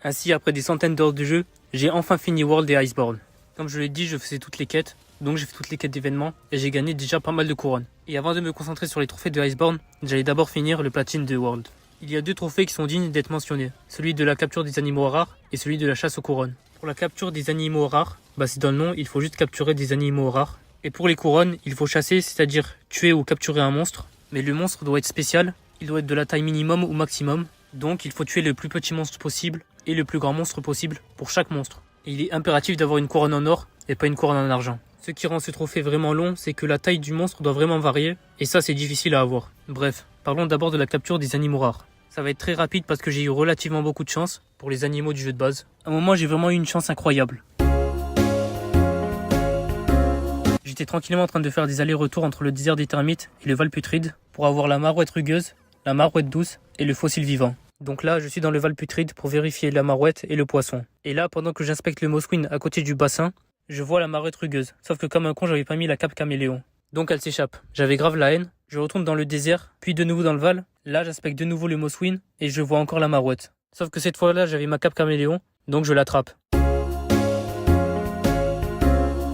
Ainsi, après des centaines d'heures de jeu, j'ai enfin fini World et Iceborne. Comme je l'ai dit, je faisais toutes les quêtes, donc j'ai fait toutes les quêtes d'événements et j'ai gagné déjà pas mal de couronnes. Et avant de me concentrer sur les trophées de Iceborne, j'allais d'abord finir le platine de World. Il y a deux trophées qui sont dignes d'être mentionnés, celui de la capture des animaux rares et celui de la chasse aux couronnes. Pour la capture des animaux rares, c'est dans le nom, il faut juste capturer des animaux rares. Et pour les couronnes, il faut chasser, c'est-à-dire tuer ou capturer un monstre. Mais le monstre doit être spécial, il doit être de la taille minimum ou maximum. Donc il faut tuer le plus petit monstre possible et le plus grand monstre possible pour chaque monstre. Et il est impératif d'avoir une couronne en or et pas une couronne en argent. Ce qui rend ce trophée vraiment long, c'est que la taille du monstre doit vraiment varier, et ça c'est difficile à avoir. Bref, parlons d'abord de la capture des animaux rares. Ça va être très rapide parce que j'ai eu relativement beaucoup de chance pour les animaux du jeu de base. À un moment j'ai vraiment eu une chance incroyable. J'étais tranquillement en train de faire des allers-retours entre le désert des termites et le Val Putride pour avoir la marouette rugueuse, la marouette douce et le fossile vivant. Donc là, je suis dans le Val Putride pour vérifier la marouette et le poisson. Et là, pendant que j'inspecte le Mosquin à côté du bassin, je vois la marouette rugueuse. Sauf que comme un con, j'avais pas mis la cape caméléon. Donc elle s'échappe. J'avais grave la haine. Je retourne dans le désert, puis de nouveau dans le Val. Là, j'inspecte de nouveau le Mosquin et je vois encore la marouette. Sauf que cette fois-là, j'avais ma cape caméléon, donc je l'attrape.